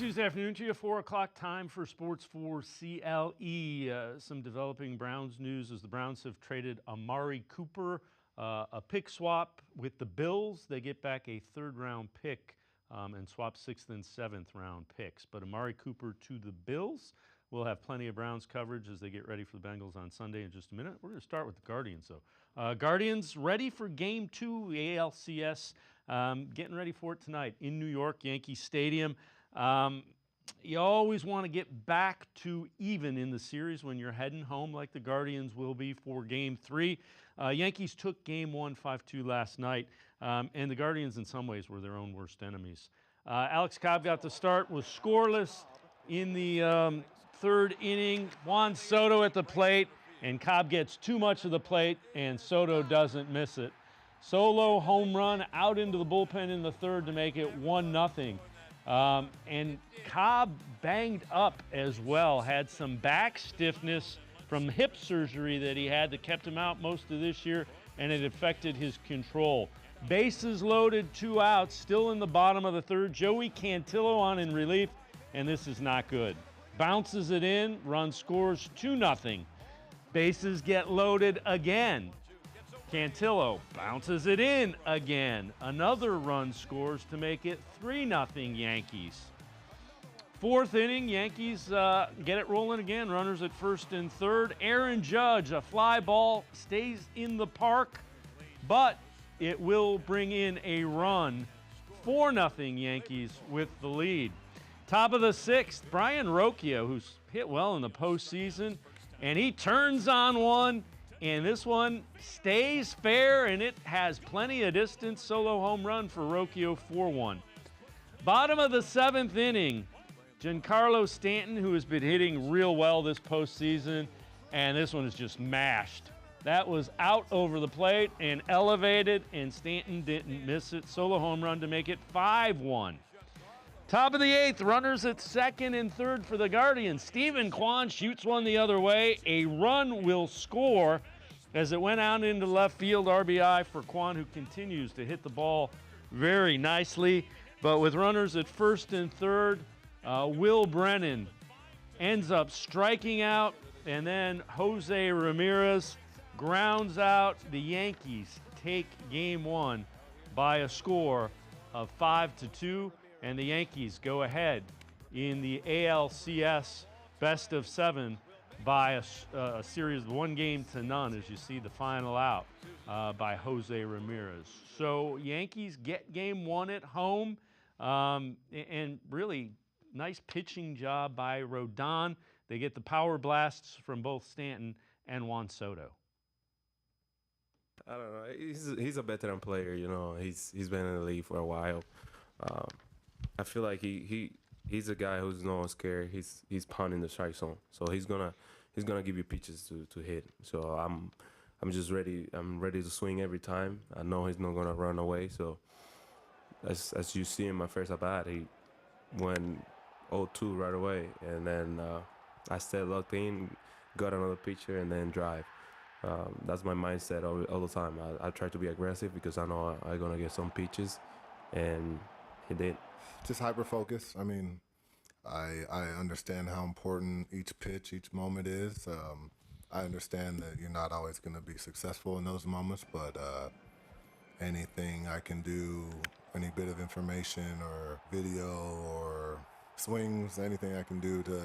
Tuesday afternoon to you, 4 o'clock time for Sports4CLE. Some developing Browns news as the Browns have traded Amari Cooper, a pick swap with the Bills. They get back a third-round pick and swap 6th and 7th round picks. But Amari Cooper to the Bills. We'll have plenty of Browns coverage as they get ready for the Bengals on Sunday in just a minute. We're going to start with the Guardians, though. Guardians ready for Game 2, ALCS. Getting ready for it tonight in New York, Yankee Stadium. You always want to get back to even in the series when you're heading home like the Guardians will be for Game 3. Yankees took Game 1 5-2 last night, and the Guardians in some ways were their own worst enemies. Alex Cobb got the start, was scoreless in the third inning. Juan Soto at the plate, and Cobb gets too much of the plate, and Soto doesn't miss it. Solo home run out into the bullpen in the third to make it 1-0. And Cobb banged up as well, had some back stiffness from hip surgery that he had that kept him out most of this year, and it affected his control. Bases loaded, 2 outs, still in the bottom of the third. Joey Cantillo on in relief, and this is not good. Bounces it in, run scores 2-0. Bases get loaded again. Cantillo bounces it in again. Another run scores to make it 3-0 Yankees. Fourth inning, Yankees get it rolling again. Runners at first and third. Aaron Judge, a fly ball, stays in the park, but it will bring in a run. 4-0 Yankees with the lead. Top of the sixth, Brian Rocchio, who's hit well in the postseason, and he turns on one. And this one stays fair, and it has plenty of distance. Solo home run for Rocchio, 4-1. Bottom of the seventh inning, Giancarlo Stanton, who has been hitting real well this postseason, and this one is just mashed. That was out over the plate and elevated, and Stanton didn't miss it. Solo home run to make it 5-1. Top of the eighth, runners at second and third for the Guardians. Stephen Kwan shoots one the other way. A run will score as it went out into left field. RBI for Kwan, who continues to hit the ball very nicely. But with runners at first and third, Will Brennan ends up striking out, and then Jose Ramirez grounds out. The Yankees take Game 1 by a score of 5-2. And the Yankees go ahead in the ALCS best of 7 by a series of 1-0 as you see the final out by Jose Ramirez. So Yankees get Game 1 at home, and really nice pitching job by Rodon. They get the power blasts from both Stanton and Juan Soto. I don't know. He's a veteran player. You know, he's been in the league for a while. I feel like he's a guy who's not scared. He's pounding the strike zone, so he's gonna give you pitches to hit. So I'm just ready. I'm ready to swing every time. I know he's not gonna run away. So as you see in my first at bat, he went 0-2 right away, and then I stayed locked in, got another pitcher, and then drive. That's my mindset all the time. I try to be aggressive because I know I'm gonna get some pitches, and he did. Just hyper focus. I mean, I understand how important each pitch, each moment is. I understand that you're not always going to be successful in those moments, but anything I can do, any bit of information or video or swings, anything I can do to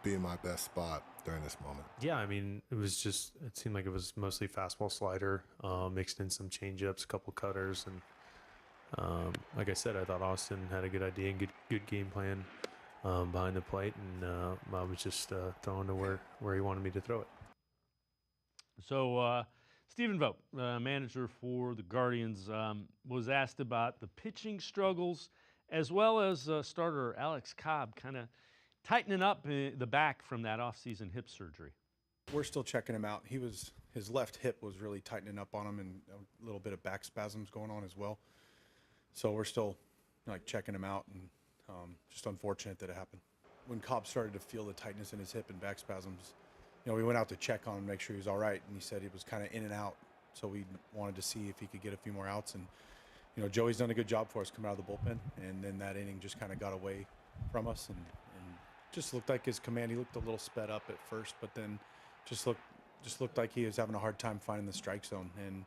be in my best spot during this moment. Yeah, I mean, it seemed like it was mostly fastball slider, mixed in some changeups, a couple cutters, and like I said, I thought Austin had a good idea and good game plan behind the plate, and I was just throwing to where he wanted me to throw it. So Stephen Vogt, manager for the Guardians, was asked about the pitching struggles as well as starter Alex Cobb kind of tightening up the back from that offseason hip surgery. We're still checking him out. His left hip was really tightening up on him, and a little bit of back spasms going on as well. So we're still checking him out, and just unfortunate that it happened. When Cobb started to feel the tightness in his hip and back spasms, we went out to check on him, make sure he was all right, and he said he was kind of in and out. So we wanted to see if he could get a few more outs, and Joey's done a good job for us coming out of the bullpen, and then that inning just kind of got away from us, and just looked like his command. He looked a little sped up at first, but then just looked like he was having a hard time finding the strike zone. And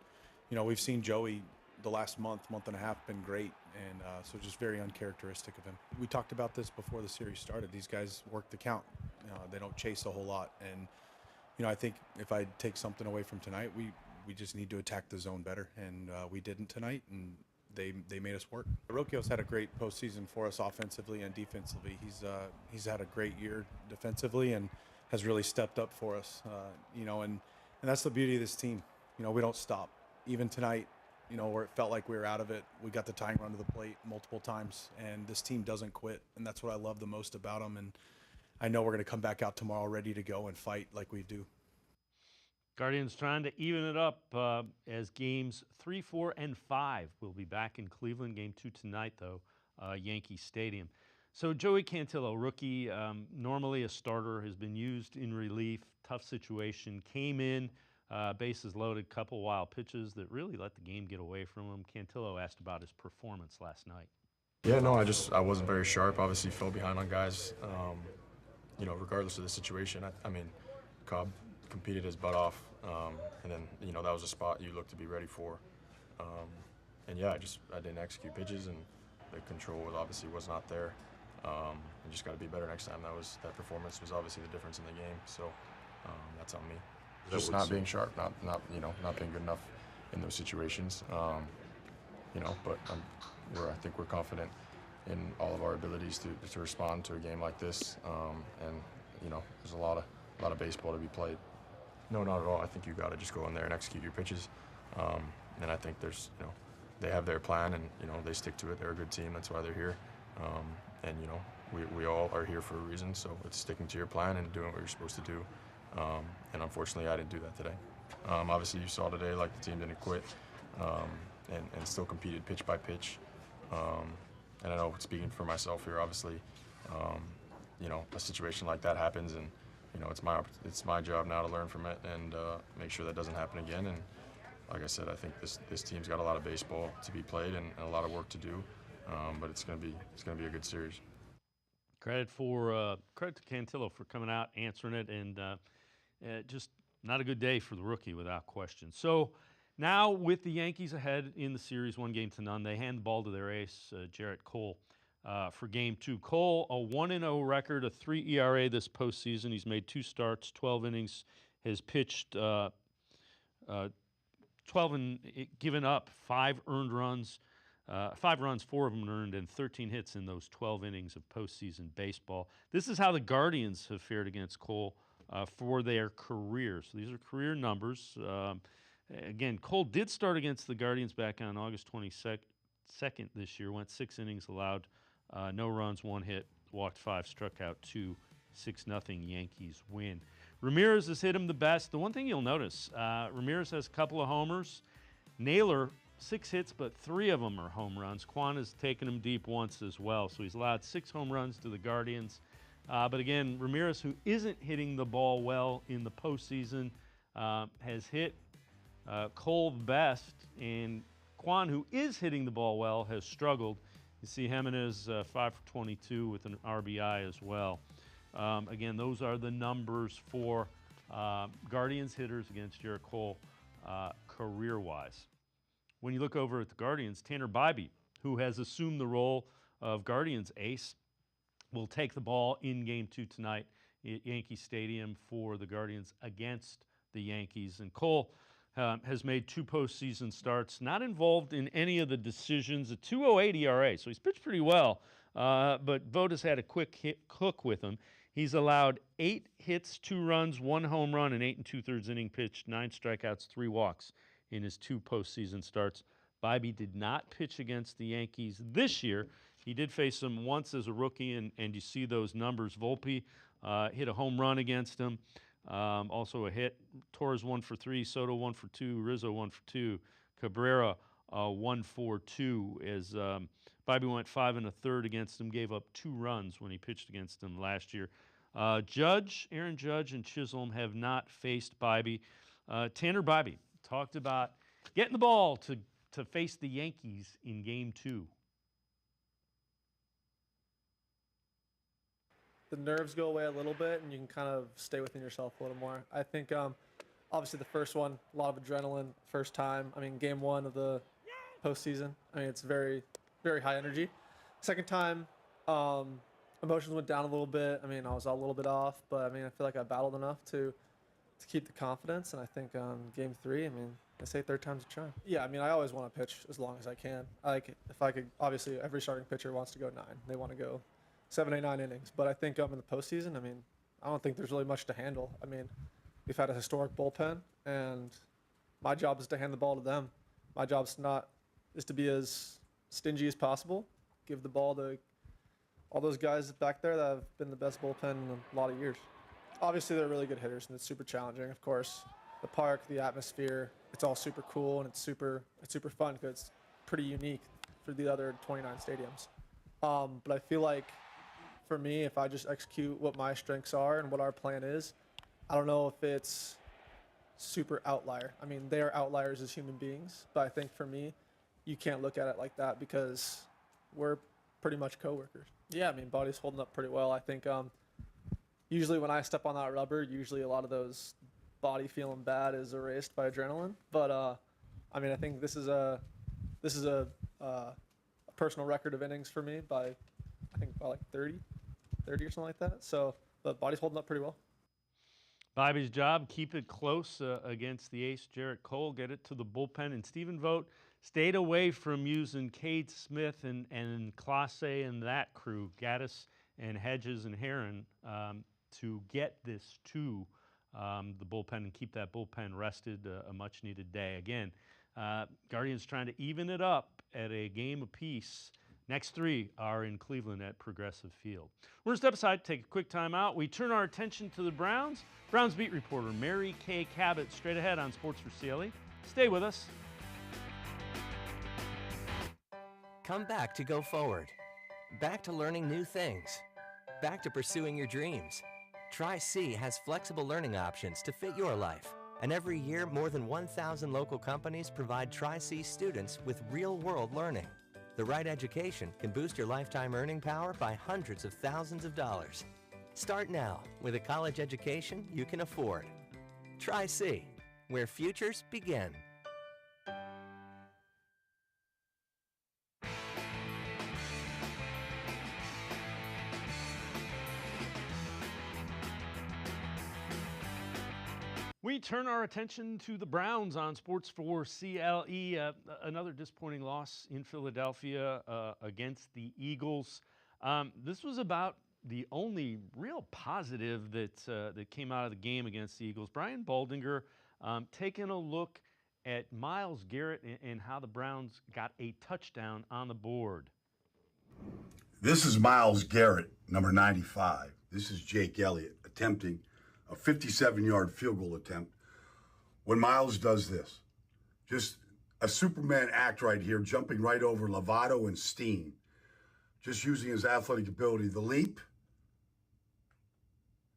we've seen Joey the last month and a half been great, and so just very uncharacteristic of him. We talked about this before the series started. These guys work the count. They don't chase a whole lot, and I think if I take something away from tonight, we just need to attack the zone better, and we didn't tonight, and they made us work. Rokio's had a great postseason for us offensively and defensively. He's had a great year defensively and has really stepped up for us. And that's the beauty of this team. We don't stop. Even tonight, where it felt like we were out of it, we got the tying run to the plate multiple times, and this team doesn't quit, and that's what I love the most about them. And I know we're going to come back out tomorrow ready to go and fight like we do. Guardians trying to even it up as games 3, 4, and 5 will be back in Cleveland. Game 2 tonight, though, Yankee Stadium. So Joey Cantillo, rookie, normally a starter, has been used in relief. Tough situation. Came in, bases loaded, couple wild pitches that really let the game get away from him. Cantillo asked about his performance last night. Yeah, no, I wasn't very sharp. Obviously fell behind on guys, regardless of the situation. I mean, Cobb competed his butt off, and then that was a spot you look to be ready for, and yeah, I didn't execute pitches, and the control was not there. You just got to be better next time. That performance was obviously the difference in the game, so that's on me. Just not being sharp, not being good enough in those situations. But I think we're confident in all of our abilities to respond to a game like this, and there's a lot of baseball to be played. No, not at all. I think you got to just go in there and execute your pitches. And I think they have their plan, and they stick to it. They're a good team. That's why they're here. And we all are here for a reason. So it's sticking to your plan and doing what you're supposed to do. And unfortunately, I didn't do that today. Obviously, you saw today like the team didn't quit, and still competed pitch by pitch. And I know, speaking for myself here, obviously, a situation like that happens, and it's my job now to learn from it and make sure that doesn't happen again. And like I said, I think this team's got a lot of baseball to be played and a lot of work to do, but it's gonna be a good series. Credit to Cantillo for coming out, answering it, and just not a good day for the rookie without question. So now with the Yankees ahead in the series, 1-0 they hand the ball to their ace, Jarrett Cole. For Game 2. Cole, a 1-0 record, a 3 ERA this postseason. He's made 2 starts, 12 innings, has pitched 12 and given up 5 earned runs, 5 runs, 4 of them earned, and 13 hits in those 12 innings of postseason baseball. This is how the Guardians have fared against Cole for their career. So these are career numbers. Again, Cole did start against the Guardians back on August 22nd this year, went 6 innings, allowed no runs, 1 hit, walked 5, struck out 2, 6-0 Yankees win. Ramirez has hit him the best. The one thing you'll notice, Ramirez has a couple of homers. Naylor, 6 hits, but 3 of them are home runs. Quan has taken him deep once as well, so he's allowed 6 home runs to the Guardians. But again, Ramirez, who isn't hitting the ball well in the postseason, has hit Cole the best, and Quan, who is hitting the ball well, has struggled. You see Jimenez 5 for 22 with an RBI as well. Again, those are the numbers for Guardians hitters against Jarrett Cole career-wise. When you look over at the Guardians, Tanner Bybee, who has assumed the role of Guardians ace, will take the ball in Game 2 tonight at Yankee Stadium for the Guardians against the Yankees. And Cole has made 2 postseason starts, not involved in any of the decisions, a 2.08 ERA, so he's pitched pretty well, but Vota's had a quick hook with him. He's allowed 8 hits, 2 runs, 1 home run, and 8 2/3 inning pitched, 9 strikeouts, 3 walks in his 2 postseason starts. Bybee did not pitch against the Yankees this year. He did face them once as a rookie, and you see those numbers. Volpe hit a home run against him. Also a hit. Torres 1 for 3, Soto 1 for 2, Rizzo 1 for 2, Cabrera 1 for 2. As Bybee went 5 1/3 against him, gave up 2 runs when he pitched against him last year. Aaron Judge, and Chisholm have not faced Bybee. Tanner Bybee talked about getting the ball to face the Yankees in Game 2. the nerves go away a little bit and you can kind of stay within yourself a little more. I think obviously the first one, a lot of adrenaline, first time. I mean, game one of the postseason. I mean, it's very, very high energy. Second time, emotions went down a little bit. I mean, I was a little bit off, but I mean, I feel like I battled enough to keep the confidence. And I think game three, I mean, I say third time's a charm. Yeah, I mean, I always want to pitch as long as I can. Like, if I could, obviously, every starting pitcher wants to go 9. They want to go 7, 8, 9 innings. But I think in the postseason, I mean, I don't think there's really much to handle. I mean, we've had a historic bullpen, and my job is to hand the ball to them. My job is to be as stingy as possible, give the ball to all those guys back there that have been the best bullpen in a lot of years. Obviously, they're really good hitters, and it's super challenging. Of course, the park, the atmosphere, it's all super cool, and it's super fun because it's pretty unique for the other 29 stadiums. But I feel like for me, if I just execute what my strengths are and what our plan is, I don't know if it's super outlier. I mean, they are outliers as human beings, but I think for me, you can't look at it like that because we're pretty much coworkers. Yeah, I mean, body's holding up pretty well. I think usually when I step on that rubber, usually a lot of those body feeling bad is erased by adrenaline. But I mean, I think this is a personal record of innings for me by like 30 or something like that. So the body's holding up pretty well. Bobby's job, keep it close against the ace, Jarrett Cole, get it to the bullpen. And Stephen Vogt stayed away from using Cade Smith and Classe and that crew, Gaddis and Hedges and Heron, to get this to the bullpen and keep that bullpen rested, a much-needed day. Again, Guardians trying to even it up at a game apiece. Next 3 are in Cleveland at Progressive Field. We're going to step aside, take a quick time out. We turn our attention to the Browns. Browns beat reporter Mary Kay Cabot straight ahead on Sports4CLE. Stay with us. Come back to go forward. Back to learning new things. Back to pursuing your dreams. Tri-C has flexible learning options to fit your life. And every year, more than 1,000 local companies provide Tri-C students with real-world learning. The right education can boost your lifetime earning power by hundreds of thousands of dollars. Start now with a college education you can afford. Tri-C, where futures begin. We turn our attention to the Browns on Sports4CLE. Another disappointing loss in Philadelphia against the Eagles. This was about the only real positive that came out of the game against the Eagles. Brian Baldinger taking a look at Myles Garrett and how the Browns got a touchdown on the board. This is Myles Garrett, number 95. This is Jake Elliott attempting a 57-yard field goal attempt. When Myles does this, just a Superman act right here, jumping right over Lovato and Steen, just using his athletic ability. The leap,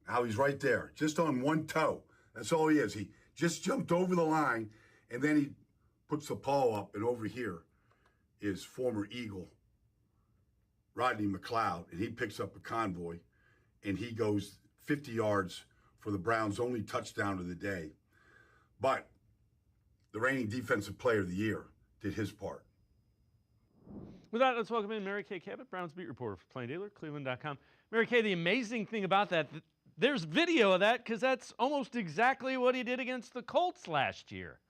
how he's right there, just on one toe. That's all he is. He just jumped over the line, and then he puts the paw up, and over here is former Eagle Rodney McLeod, and he picks up a convoy, and he goes 50 yards for the Browns' only touchdown of the day. But the reigning defensive player of the year did his part. With that, let's welcome in Mary Kay Cabot, Browns beat reporter for Plain Dealer, cleveland.com. Mary Kay, the amazing thing about that, there's video of that because that's almost exactly what he did against the Colts last year.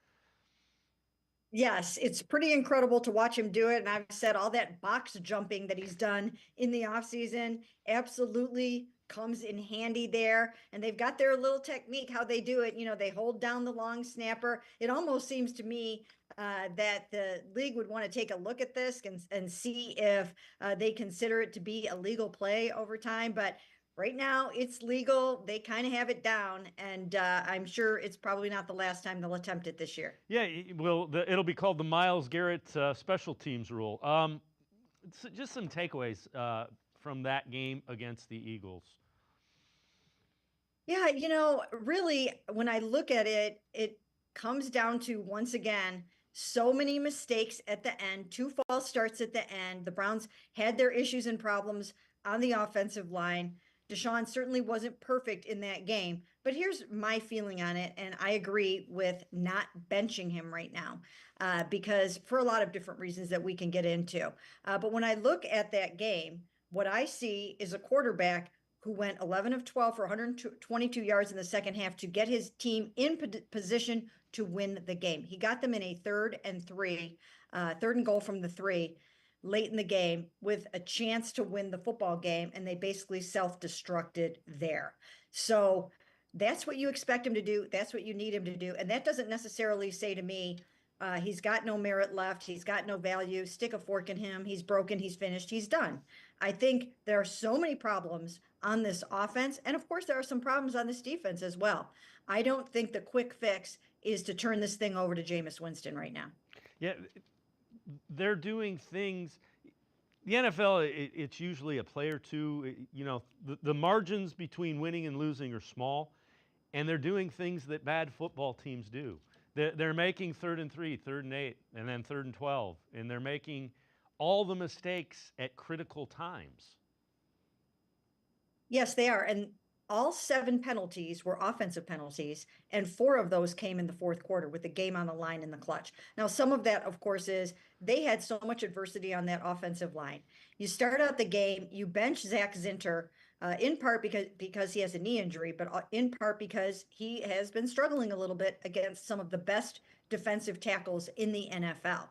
Yes, it's pretty incredible to watch him do it. And I've said all that box jumping that he's done in the offseason absolutely comes in handy there. And they've got their little technique, how they do it. You know, they hold down the long snapper. It almost seems to me that the league would want to take a look at this and see if they consider it to be a legal play over time. But right now it's legal. They kind of have it down, and I'm sure it's probably not the last time they'll attempt it this year. Yeah, well, it'll be called the Myles Garrett special teams rule. Just some takeaways from that game against the Eagles. Yeah, you know, really, when I look at it, it comes down to, once again, so many mistakes at the end, 2 false starts at the end. The Browns had their issues and problems on the offensive line. Deshaun certainly wasn't perfect in that game, but here's my feeling on it. And I agree with not benching him right now because for a lot of different reasons that we can get into. But when I look at that game, what I see is a quarterback who went 11 of 12 for 122 yards in the second half to get his team in position to win the game. He got them in a 3rd and goal from the 3 late in the game with a chance to win the football game, and they basically self-destructed there. So that's what you expect him to do. That's what you need him to do. And that doesn't necessarily say to me, he's got no merit left. He's got no value. Stick a fork in him. He's broken. He's finished. He's done. I think there are so many problems on this offense. And of course, there are some problems on this defense as well. I don't think the quick fix is to turn this thing over to Jameis Winston right now. Yeah, they're doing things. The NFL, it's usually a play or two. You know, the margins between winning and losing are small, and they're doing things that bad football teams do. They're making 3rd and 3, 3rd and 8, and then 3rd and 12, and they're making all the mistakes at critical times. Yes, they are. And all 7 penalties were offensive penalties, and 4 of those came in the fourth quarter with the game on the line in the clutch. Now, some of that, of course, is they had so much adversity on that offensive line. You start out the game, you bench Zach Zinter, in part because he has a knee injury, but in part because he has been struggling a little bit against some of the best defensive tackles in the NFL.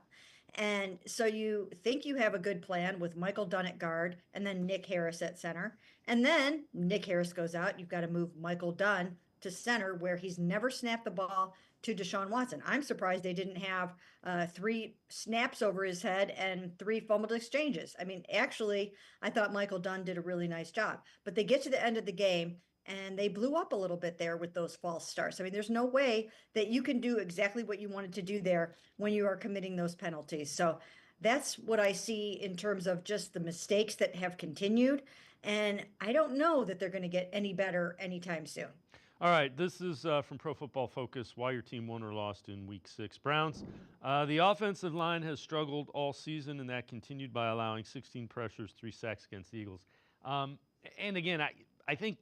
And so you think you have a good plan with Michael Dunn at guard and then Nick Harris at center. And then Nick Harris goes out. You've got to move Michael Dunn to center where he's never snapped the ball to Deshaun Watson. I'm surprised they didn't have 3 snaps over his head and 3 fumbled exchanges. I mean, actually, I thought Michael Dunn did a really nice job. But they get to the end of the game and they blew up a little bit there with those false starts. I mean, there's no way that you can do exactly what you wanted to do there when you are committing those penalties. So that's what I see in terms of just the mistakes that have continued. And I don't know that they're going to get any better anytime soon. All right, this is from Pro Football Focus, why your team won or lost in Week 6. Browns, the offensive line has struggled all season, and that continued by allowing 16 pressures, 3 sacks against the Eagles. And again, I think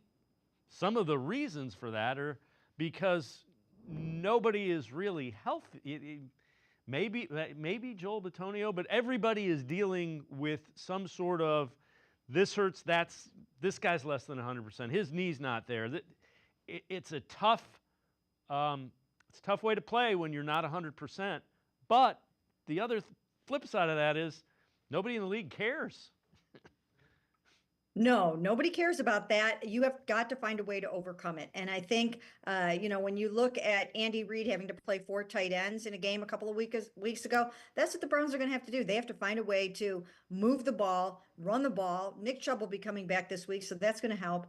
some of the reasons for that are because nobody is really healthy. Maybe Joel Bitonio, but everybody is dealing with some sort of this hurts, this guy's less than 100%. His knee's not there. It's a tough way to play when you're not 100%. But the other flip side of that is nobody in the league cares. No, nobody cares about that. You have got to find a way to overcome it. And I think, when you look at Andy Reid having to play 4 tight ends in a game a couple of weeks ago, that's what the Browns are going to have to do. They have to find a way to move the ball, run the ball. Nick Chubb will be coming back this week, so that's going to help.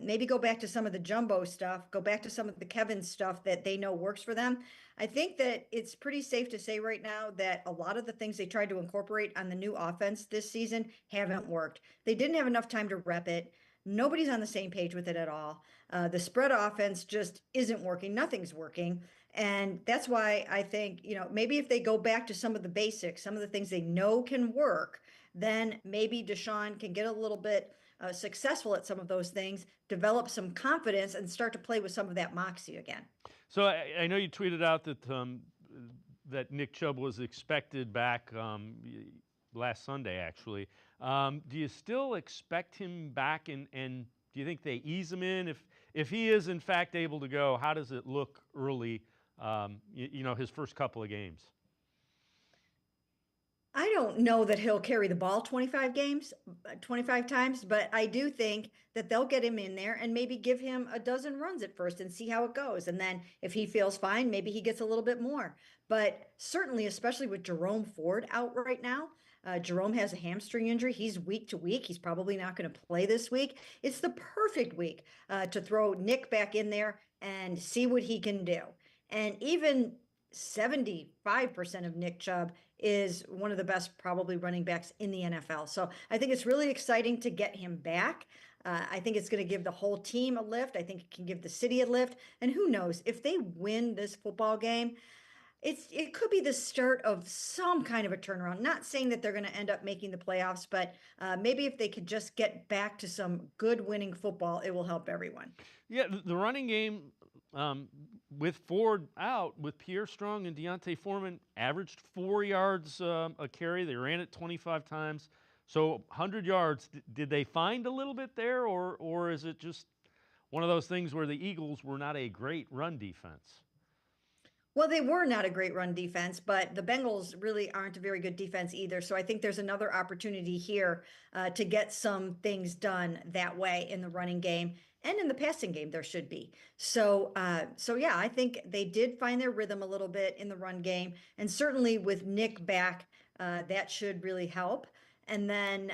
Maybe go back to some of the jumbo stuff, go back to some of the Kevin stuff that they know works for them. I think that it's pretty safe to say right now that a lot of the things they tried to incorporate on the new offense this season haven't worked. They didn't have enough time to rep it. Nobody's on the same page with it at all. The spread offense just isn't working. Nothing's working. And that's why I think, maybe if they go back to some of the basics, some of the things they know can work, then maybe Deshaun can get a little bit successful at some of those things, develop some confidence, and start to play with some of that moxie again. So I know you tweeted out that Nick Chubb was expected back last Sunday, actually. Do you still expect him back, and do you think they ease him in? If he is, in fact, able to go, how does it look early, his first couple of games? I don't know that he'll carry the ball 25 times, but I do think that they'll get him in there and maybe give him a dozen runs at first and see how it goes. And then if he feels fine, maybe he gets a little bit more. But certainly, especially with Jerome Ford out right now, Jerome has a hamstring injury. He's week to week. He's probably not going to play this week. It's the perfect week to throw Nick back in there and see what he can do. And even 75% of Nick Chubb is one of the best probably running backs in the NFL. So I think it's really exciting to get him back. I think it's going to give the whole team a lift. I think it can give the city a lift. And who knows, if they win this football game, it could be the start of some kind of a turnaround. Not saying that they're going to end up making the playoffs, but maybe if they could just get back to some good winning football, it will help everyone. Yeah, the running game with Ford out, with Pierre Strong and Deontay Foreman, averaged 4 yards a carry. They ran it 25 times. So 100 yards. Did they find a little bit there, or is it just one of those things where the Eagles were not a great run defense? Well, they were not a great run defense, but the Bengals really aren't a very good defense either. So I think there's another opportunity here to get some things done that way in the running game and in the passing game. There should be. So yeah, I think they did find their rhythm a little bit in the run game, and certainly with Nick back, that should really help. And then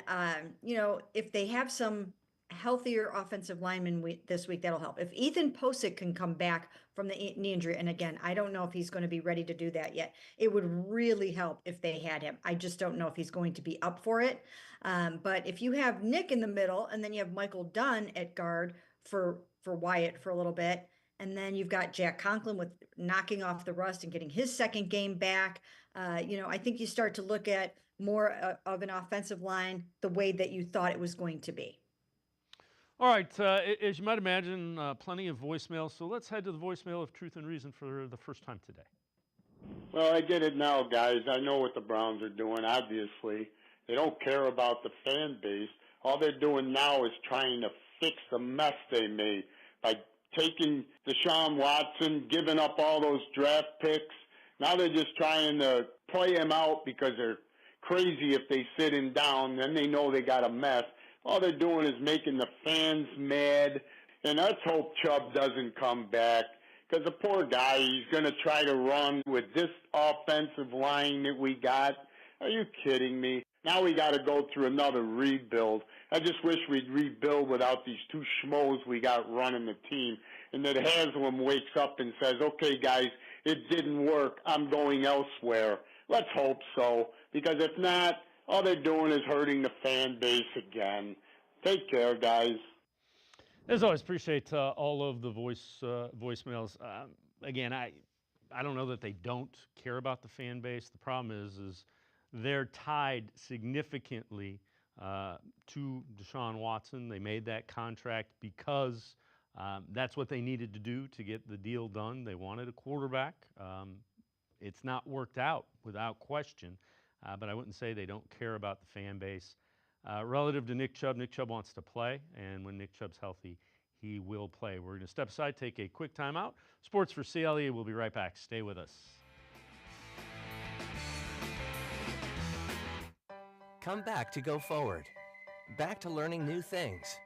if they have some healthier offensive lineman this week, that'll help. If Ethan Posick can come back from the knee injury, and again, I don't know if he's going to be ready to do that yet, it would really help if they had him. I just don't know if he's going to be up for it. But if you have Nick in the middle, and then you have Michael Dunn at guard for Wyatt for a little bit, and then you've got Jack Conklin with knocking off the rust and getting his second game back, I think you start to look at more of an offensive line the way that you thought it was going to be. All right, as you might imagine, plenty of voicemail. So let's head to the voicemail of Truth and Reason for the first time today. Well, I get it now, guys. I know what the Browns are doing, obviously. They don't care about the fan base. All they're doing now is trying to fix the mess they made by taking Deshaun Watson, giving up all those draft picks. Now they're just trying to play him out because they're crazy if they sit him down. Then they know they got a mess. All they're doing is making the fans mad, and let's hope Chubb doesn't come back, because the poor guy, he's going to try to run with this offensive line that we got. Are you kidding me? Now we got to go through another rebuild. I just wish we'd rebuild without these two schmoes we got running the team, and that Haslam wakes up and says, okay, guys, it didn't work. I'm going elsewhere. Let's hope so, because if not, all they're doing is hurting the fan base again. Take care, guys. As always, appreciate all of the voicemails. Again, I don't know that they don't care about the fan base. The problem is they're tied significantly to Deshaun Watson. They made that contract because that's what they needed to do to get the deal done. They wanted a quarterback. It's not worked out without question. But I wouldn't say they don't care about the fan base. Relative to Nick Chubb wants to play, and when Nick Chubb's healthy, he will play. We're going to step aside, take a quick timeout. Sports for CLE, we'll be right back. Stay with us. Come back to go forward. Back to learning new things.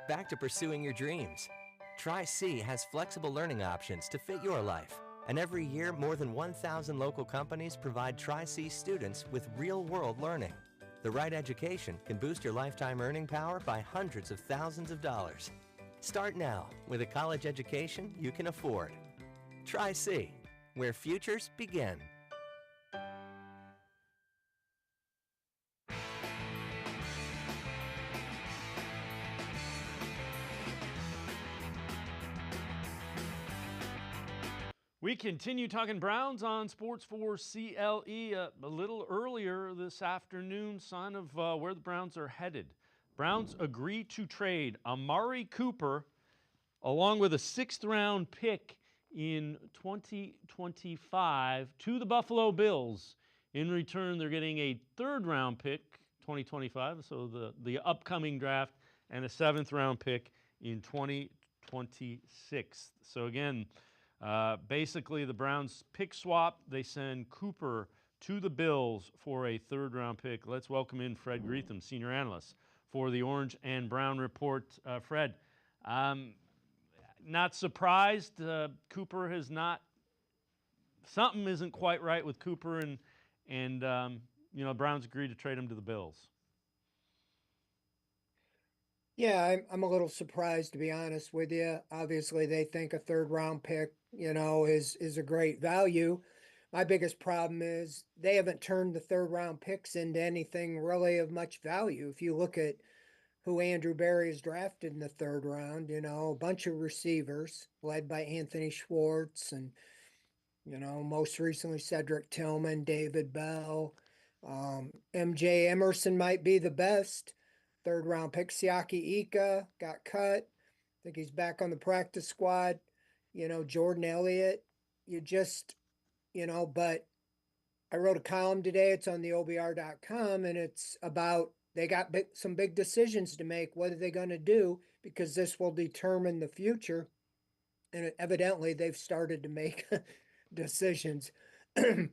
Back to pursuing your dreams. Tri-C has flexible learning options to fit your life. And every year, more than 1,000 local companies provide Tri-C students with real-world learning. The right education can boost your lifetime earning power by hundreds of thousands of dollars. Start now with a college education you can afford. Tri-C, where futures begin. We continue talking Browns on Sports4CLE. A little earlier this afternoon, sign of where the Browns are headed. Browns agree to trade Amari Cooper along with a 6th-round pick in 2025 to the Buffalo Bills. In return, they're getting a 3rd-round pick, 2025, so the upcoming draft, and a 7th-round pick in 2026. So again, basically, the Browns pick swap. They send Cooper to the Bills for a 3rd-round pick. Let's welcome in Fred Greetham, senior analyst for the Orange and Brown Report. Fred, not surprised. Cooper has not. Something isn't quite right with Cooper, and Browns agreed to trade him to the Bills. Yeah, I'm a little surprised, to be honest with you. Obviously, they think a 3rd-round pick, is a great value. My biggest problem is they haven't turned the 3rd-round picks into anything really of much value. If you look at who Andrew Berry has drafted in the 3rd round, a bunch of receivers led by Anthony Schwartz and Most recently Cedric Tillman, David Bell, MJ Emerson might be the best. 3rd round pick, Siaki Ika got cut. I think he's back on the practice squad. Jordan Elliott, but I wrote a column today. It's on the OBR.com, and it's about they got some big decisions to make. What are they going to do? Because this will determine the future. And evidently, they've started to make decisions.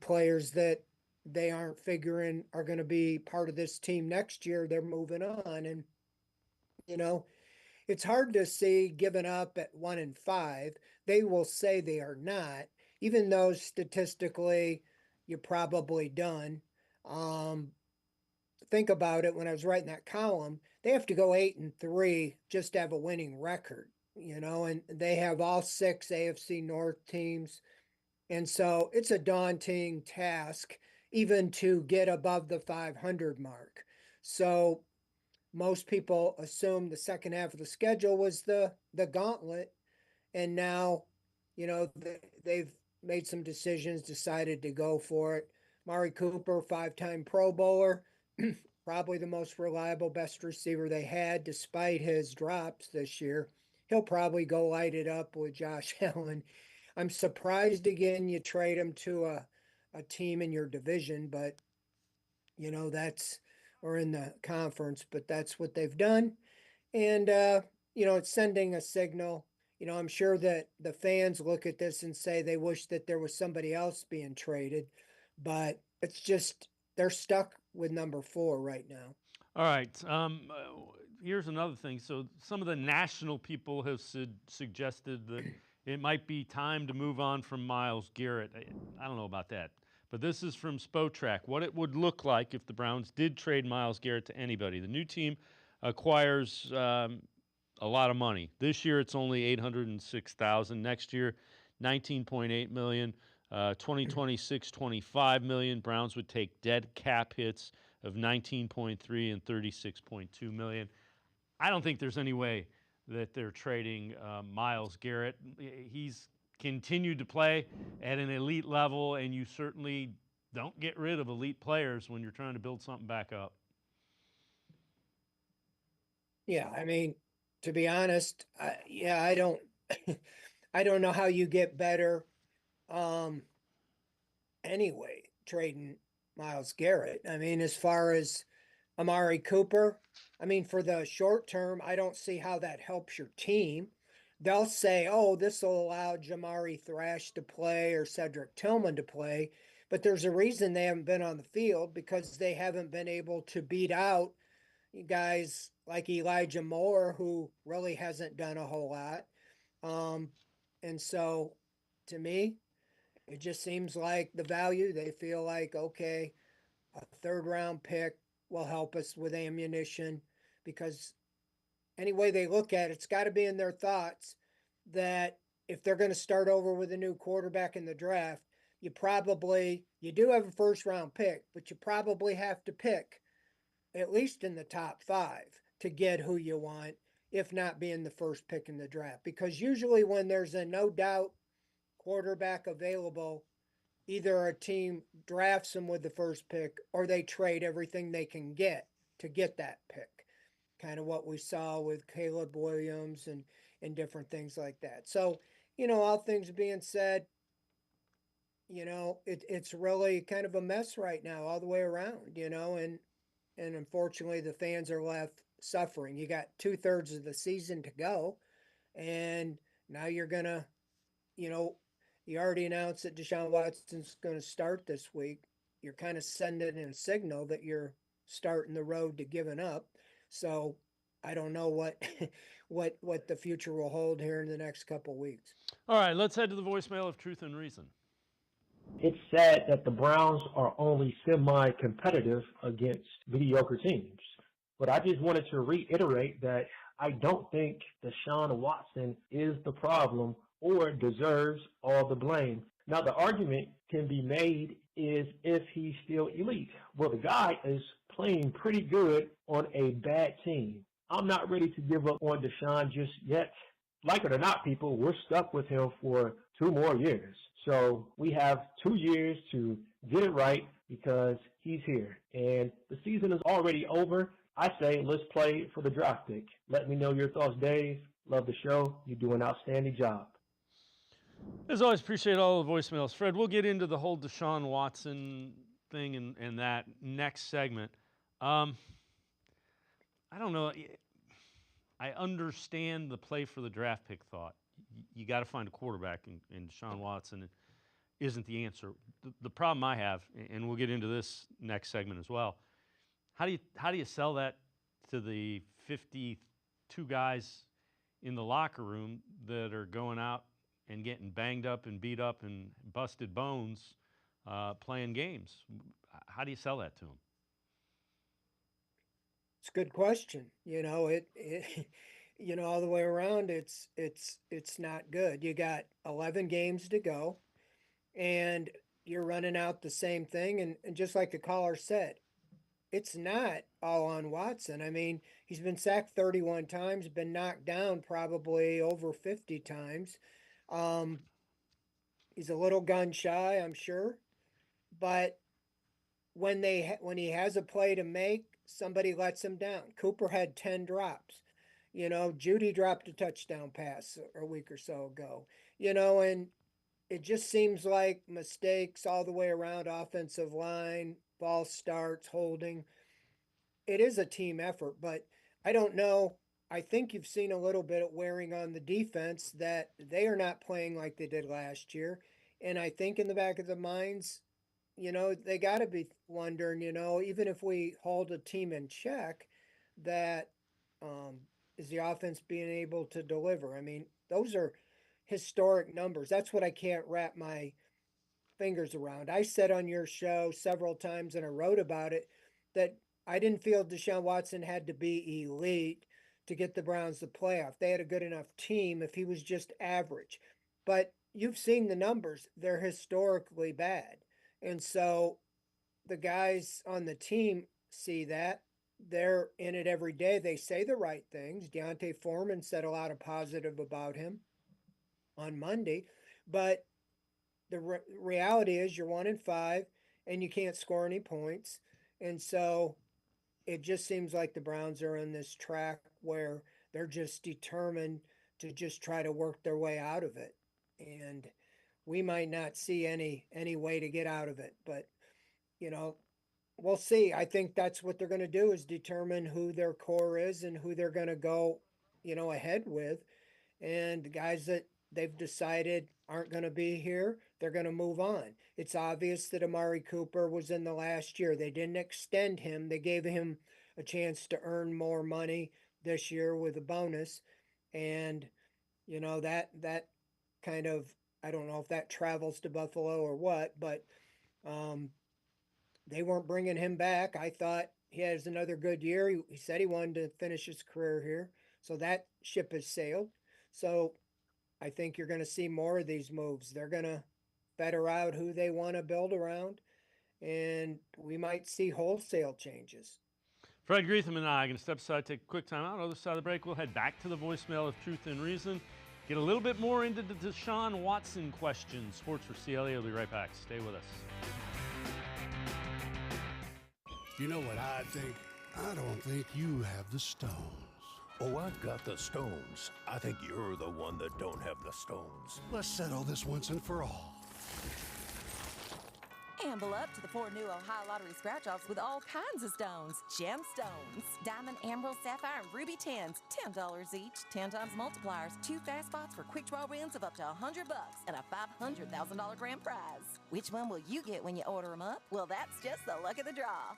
Players that they aren't figuring are going to be part of this team next year, they're moving on. And, it's hard to see giving up at 1-5. They will say they are not, even though statistically you're probably done. Think about it. When I was writing that column, they have to go 8-3 just to have a winning record, and they have all 6 AFC North teams. And so it's a daunting task even to get above the 500 mark. So most people assume the second half of the schedule was the gauntlet. And now, they've made some decisions, decided to go for it. Amari Cooper, 5-time Pro Bowler, probably the most reliable, best receiver they had, despite his drops this year. He'll probably go light it up with Josh Allen. I'm surprised again you trade him to a team in your division, but or in the conference, but that's what they've done. And it's sending a signal. I'm sure that the fans look at this and say they wish that there was somebody else being traded, but it's just they're stuck with number 4 right now. All right. Here's another thing. So some of the national people have suggested that it might be time to move on from Myles Garrett. I don't know about that. But this is from Spotrac. What it would look like if the Browns did trade Myles Garrett to anybody. The new team acquires a lot of money. This year it's only $806,000. Next year, $19.8 million. 2026, $25 million. Browns would take dead cap hits of $19.3 and $36.2 million. I don't think there's any way that they're trading Myles Garrett. He's continued to play at an elite level, and you certainly don't get rid of elite players when you're trying to build something back up. Yeah, to be honest, I don't I don't know how you get better anyway trading Myles Garrett. As far as Amari Cooper, for the short term, I don't see how that helps your team. They'll say, oh, this will allow Jamari Thrash to play or Cedric Tillman to play, but there's a reason they haven't been on the field, because they haven't been able to beat out guys like Elijah Moore, who really hasn't done a whole lot. And so, to me, it just seems like the value, they feel like, okay, a 3rd round pick will help us with ammunition, because any way they look at it, it's got to be in their thoughts that if they're going to start over with a new quarterback in the draft, you do have a 1st round pick, but you probably have to pick at least in the top 5 to get who you want, if not being the 1st pick in the draft. Because usually when there's a no doubt quarterback available, either a team drafts them with the 1st pick or they trade everything they can get to get that pick. Kind of what we saw with Caleb Williams and different things like that. So, all things being said, it's really kind of a mess right now all the way around, and unfortunately the fans are left suffering. You got 2/3 of the season to go, and now you're going to, you already announced that Deshaun Watson's going to start this week. You're kind of sending in a signal that you're starting the road to giving up. So I don't know what the future will hold here in the next couple weeks. All right, let's head to the voicemail of Truth and Reason. It's sad that the Browns are only semi-competitive against mediocre teams. But I just wanted to reiterate that I don't think Deshaun Watson is the problem or deserves all the blame. Now, the argument can be made is if he's still elite. Well, the guy is playing pretty good on a bad team. I'm not ready to give up on Deshaun just yet. Like it or not, people, we're stuck with him for 2 more years. So we have 2 years to get it right because he's here. And the season is already over. I say let's play for the draft pick. Let me know your thoughts, Dave. Love the show. You do an outstanding job. As always, appreciate all the voicemails. Fred, we'll get into the whole Deshaun Watson thing and that next segment. I don't know. I understand the play for the draft pick thought. You got to find a quarterback, and Deshaun Watson isn't the answer. The problem I have, and we'll get into this next segment as well, how do you sell that to the 52 guys in the locker room that are going out and getting banged up and beat up and busted bones playing games? How do you sell that to them? It's a good question. All the way around, it's not good. You got 11 games to go, and you're running out the same thing. And just like the caller said, it's not all on Watson. I mean, he's been sacked 31 times, been knocked down probably over 50 times. He's a little gun shy, I'm sure, but when he has a play to make, somebody lets him down. Cooper had 10 drops. Judy dropped a touchdown pass a week or so ago. And it just seems like mistakes all the way around, offensive line, false starts, holding. It is a team effort, but I don't know. I think you've seen a little bit of wearing on the defense that they are not playing like they did last year. And I think in the back of their minds, they got to be wondering, even if we hold a team in check, that is the offense being able to deliver? I mean, those are historic numbers. That's what I can't wrap my fingers around. I said on your show several times, and I wrote about it, that I didn't feel Deshaun Watson had to be elite to get the Browns the playoff. They had a good enough team if he was just average. But you've seen the numbers. They're historically bad. And so the guys on the team see that. They're in it every day. They say the right things. Deontay Foreman said a lot of positive about him on Monday. But the reality is you're 1-5 and you can't score any points. And so it just seems like the Browns are on this track where they're just determined to just try to work their way out of it. And we might not see any way to get out of it, but we'll see. I think that's what they're going to do, is determine who their core is and who they're going to go, ahead with. And the guys that they've decided aren't going to be here, they're going to move on. It's obvious that Amari Cooper was in the last year. They didn't extend him. They gave him a chance to earn more money this year with a bonus. And, that kind of, I don't know if that travels to Buffalo or what, but they weren't bringing him back. I thought he has another good year. He said he wanted to finish his career here. So that ship has sailed. So I think you're going to see more of these moves. They're going to better out who they want to build around, and we might see wholesale changes. Fred Greetham and I are going to step aside, take a quick time out. On the other side of the break, we'll head back to the voicemail of Truth and Reason, get a little bit more into the Deshaun Watson question. Sports for CLE. We'll be right back. Stay with us. You know what I think? I don't think you have the stones. Oh, I've got the stones. I think you're the one that don't have the stones. Let's settle this once and for all. Amble up to the 4 new Ohio Lottery scratch-offs with all kinds of stones. Gemstones. Diamond, emerald, sapphire, and ruby 10s. $10 each. 10 times multipliers. 2 fast spots for quick draw wins of up to $100 and a $500,000 grand prize. Which one will you get when you order them up? Well, that's just the luck of the draw.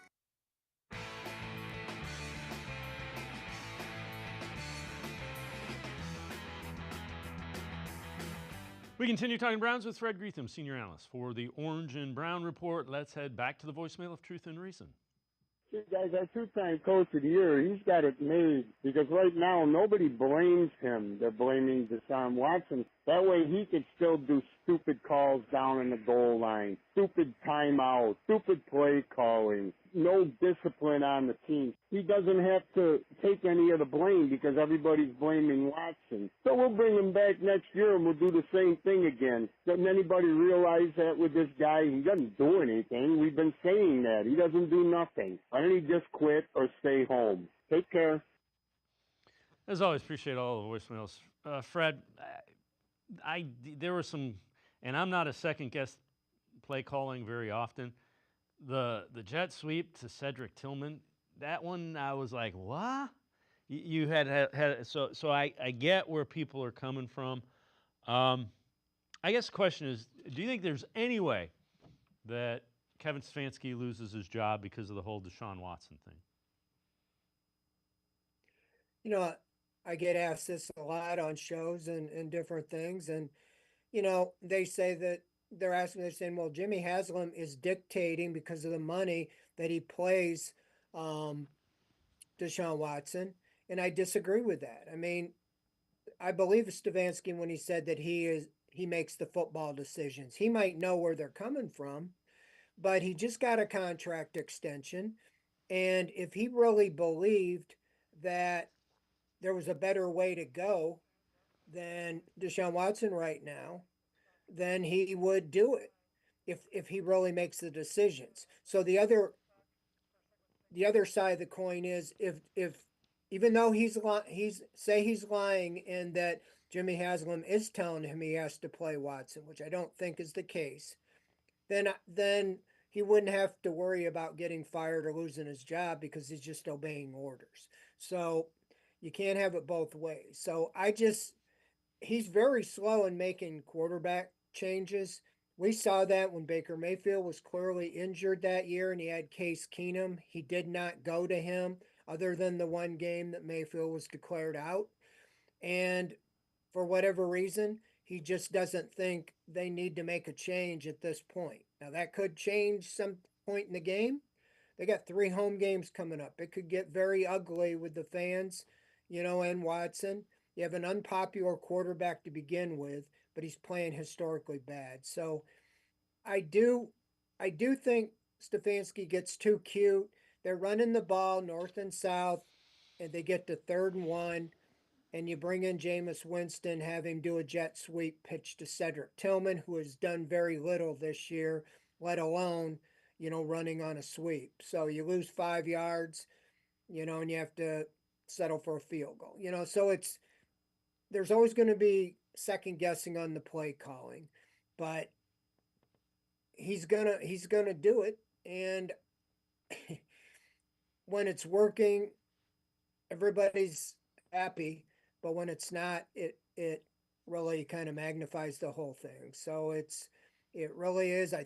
We continue talking Browns with Fred Greetham, senior analyst for the Orange and Brown Report. Let's head back to the voicemail of Truth and Reason. Hey guys, that two-time coach of the year, he's got it made, because right now nobody blames him. They're blaming Deshaun Watson. That way he could still do stupid calls down in the goal line, stupid timeouts, stupid play calling, no discipline on the team. He doesn't have to take any of the blame because everybody's blaming Watson. So we'll bring him back next year and we'll do the same thing again. Doesn't anybody realize that with this guy? He doesn't do anything. We've been saying that. He doesn't do nothing. Why don't he just quit or stay home? Take care. As always, appreciate all the voicemails. Fred, there were some, and I'm not a second guess play calling very often. The jet sweep to Cedric Tillman, that one I was like, what? You had so I get where people are coming from. I guess the question is, do you think there's any way that Kevin Stefanski loses his job because of the whole Deshaun Watson thing? You know, I get asked this a lot on shows and different things. And, you know, they say that they're saying, well, Jimmy Haslam is dictating because of the money that he plays Deshaun Watson. And I disagree with that. I mean, I believe Stefanski when he said that he makes the football decisions. He might know where they're coming from, but he just got a contract extension. And if he really believed that there was a better way to go than Deshaun Watson right now, then he would do it if he really makes the decisions. So the other side of the coin is if even though he's lying and that Jimmy Haslam is telling him he has to play Watson, which I don't think is the case, then he wouldn't have to worry about getting fired or losing his job because he's just obeying orders. So you can't have it both ways. So he's very slow in making quarterback changes. We saw that when Baker Mayfield was clearly injured that year and he had Case Keenum. He did not go to him other than the one game that Mayfield was declared out. And for whatever reason, he just doesn't think they need to make a change at this point. Now, that could change some point in the game. They got 3 home games coming up. It could get very ugly with the fans, you know, and Watson. You have an unpopular quarterback to begin with, but he's playing historically bad. So I do think Stefanski gets too cute. They're running the ball north and south, and they get to 3rd and 1, and you bring in Jameis Winston, have him do a jet sweep pitch to Cedric Tillman, who has done very little this year, let alone, you know, running on a sweep. So you lose 5 yards, you know, and you have to settle for a field goal. You know, so there's always going to be second guessing on the play calling, but he's gonna do it. And when it's working, everybody's happy, but when it's not, it really kind of magnifies the whole thing. So it really is. I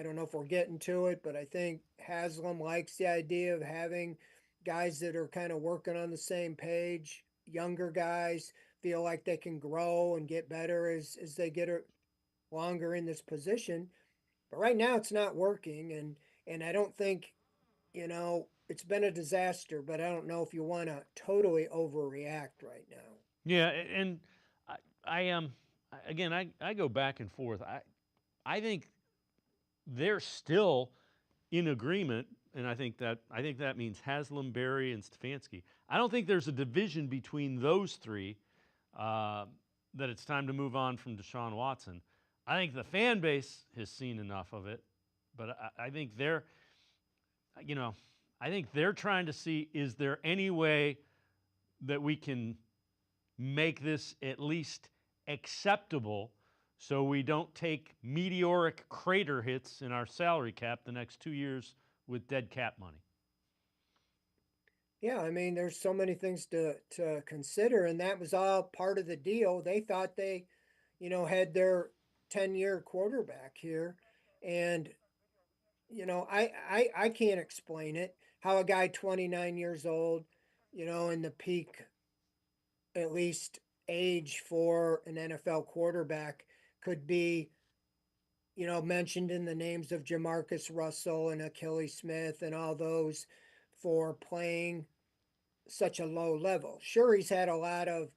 don't know if we're getting to it, but I think Haslam likes the idea of having guys that are kind of working on the same page. Younger guys feel like they can grow and get better as they get longer in this position. But right now it's not working, and I don't think, you know, it's been a disaster, but I don't know if you want to totally overreact right now. Yeah, and I go back and forth. I think they're still in agreement, and I think that means Haslam, Berry, and Stefanski. I don't think there's a division between those three that it's time to move on from Deshaun Watson. I think the fan base has seen enough of it, but I think they're trying to see, is there any way that we can make this at least acceptable so we don't take meteoric crater hits in our salary cap the next 2 years with dead cap money? Yeah, I mean, there's so many things to consider, and that was all part of the deal. They thought they, you know, had their 10-year quarterback here, and you know, I can't explain it, how a guy 29 years old, you know, in the peak, at least age for an NFL quarterback, could be, you know, mentioned in the names of Jamarcus Russell and Achilles Smith and all those for playing such a low level. Sure, he's had a lot of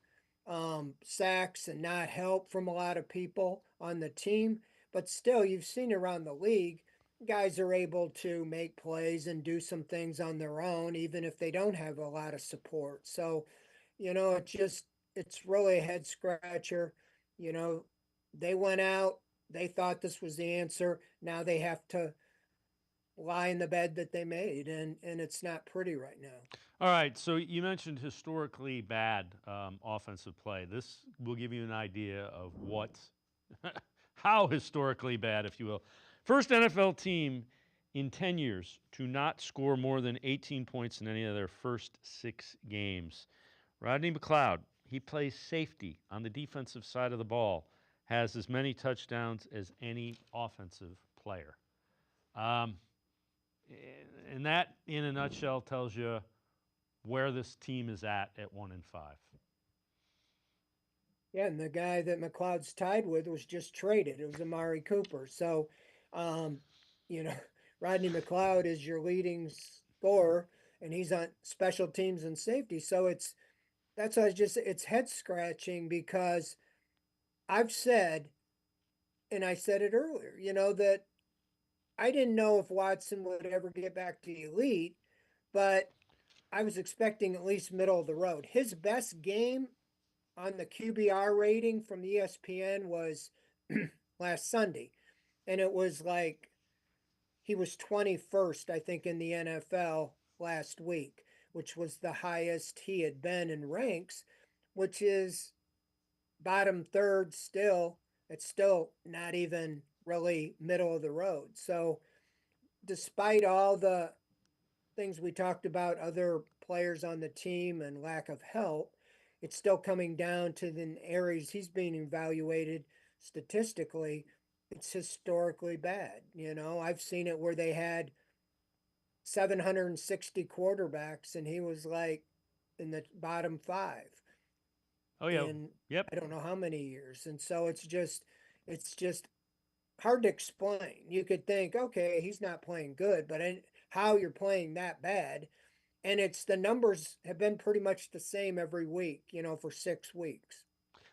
sacks and not help from a lot of people on the team. But still, you've seen around the league, guys are able to make plays and do some things on their own, even if they don't have a lot of support. So, it's really a head scratcher. You know, they went out, they thought this was the answer. Now they have to lie in the bed that they made, and it's not pretty right now. All right, so you mentioned historically bad offensive play. This will give you an idea of what, how historically bad, if you will. First NFL team in 10 years to not score more than 18 points in any of their first 6 games. Rodney McLeod, he plays safety on the defensive side of the ball, has as many touchdowns as any offensive player. And that, in a nutshell, tells you where this team is at 1-5. Yeah, and the guy that McLeod's tied with was just traded. It was Amari Cooper. So, you know, Rodney McLeod is your leading scorer, and he's on special teams and safety. So that's why it's head scratching, because I've said, and I said it earlier, that I didn't know if Watson would ever get back to elite, but I was expecting at least middle of the road. His best game on the QBR rating from ESPN was last Sunday. And it was like he was 21st, I think, in the NFL last week, which was the highest he had been in ranks, which is bottom third still. It's still not even really middle of the road. So despite all the things we talked about, other players on the team and lack of help, it's still coming down to the areas he's being evaluated statistically. It's historically bad. I've seen it where they had 760 quarterbacks and he was like in the bottom 5. Oh yeah. I don't know how many years. And so it's just hard to explain. You could think, okay, he's not playing good, but how you're playing that bad. And the numbers have been pretty much the same every week, for 6 weeks.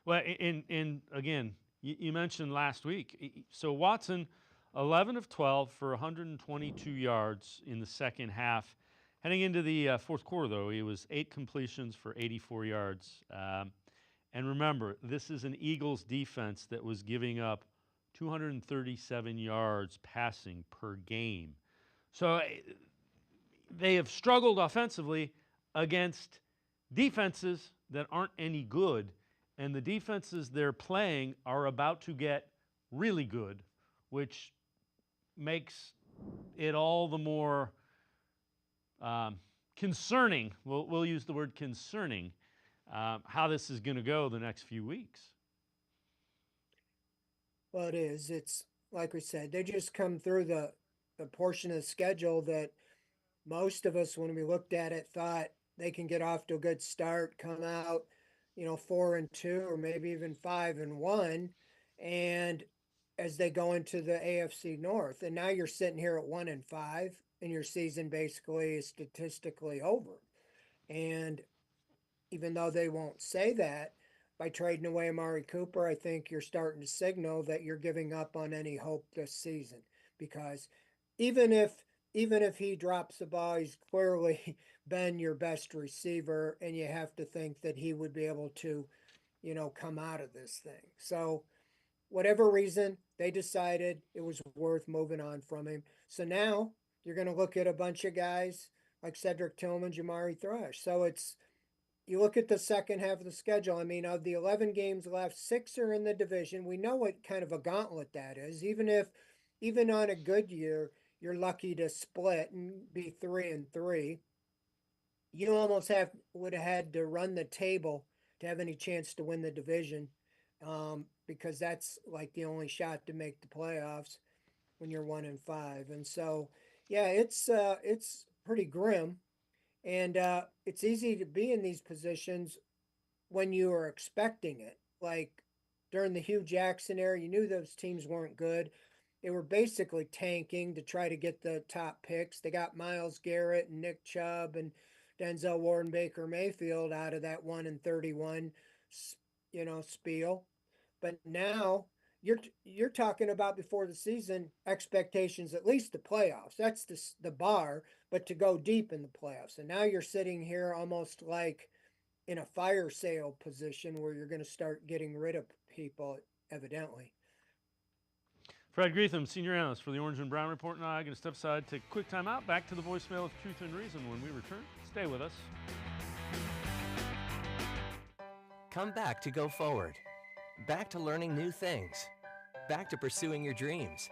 Well, and again, you mentioned last week. So Watson, 11 of 12 for 122 yards in the second half. Heading into the fourth quarter, though, he was 8 completions for 84 yards. And remember, this is an Eagles defense that was giving up 237 yards passing per game. So they have struggled offensively against defenses that aren't any good, and the defenses they're playing are about to get really good, which makes it all the more concerning. We'll use the word concerning, how this is going to go the next few weeks. Well, it is. It's like we said, they just come through the portion of the schedule that most of us, when we looked at it, thought they can get off to a good start, come out, 4-2, or maybe even 5-1, and as they go into the AFC North. And now you're sitting here at 1-5, and your season basically is statistically over. And even though they won't say that, by trading away Amari Cooper, I think you're starting to signal that you're giving up on any hope this season. Because even if he drops the ball, he's clearly been your best receiver, and you have to think that he would be able to, come out of this thing. So whatever reason, they decided it was worth moving on from him. So now you're going to look at a bunch of guys like Cedric Tillman, Jamari Thrush. So you look at the second half of the schedule. I mean, of the 11 games left, 6 are in the division. We know what kind of a gauntlet that is. Even on a good year, you're lucky to split and be 3-3. You almost would have had to run the table to have any chance to win the division, because that's like the only shot to make the playoffs when you're 1-5. And so, yeah, it's pretty grim. And it's easy to be in these positions when you are expecting it. Like during the Hugh Jackson era, you knew those teams weren't good. They were basically tanking to try to get the top picks. They got Myles Garrett and Nick Chubb and Denzel Ward and Baker Mayfield out of that 1-31 spiel. But now you're talking about before the season expectations, at least the playoffs. That's the bar, but to go deep in the playoffs. And now you're sitting here almost like in a fire sale position where you're going to start getting rid of people, evidently. Fred Greetham, senior analyst for the Orange and Brown Report, and I'm going to step aside, take a quick time out. Back to the voicemail of Truth and Reason when we return. Stay with us. Come back to go forward. Back to learning new things. Back to pursuing your dreams.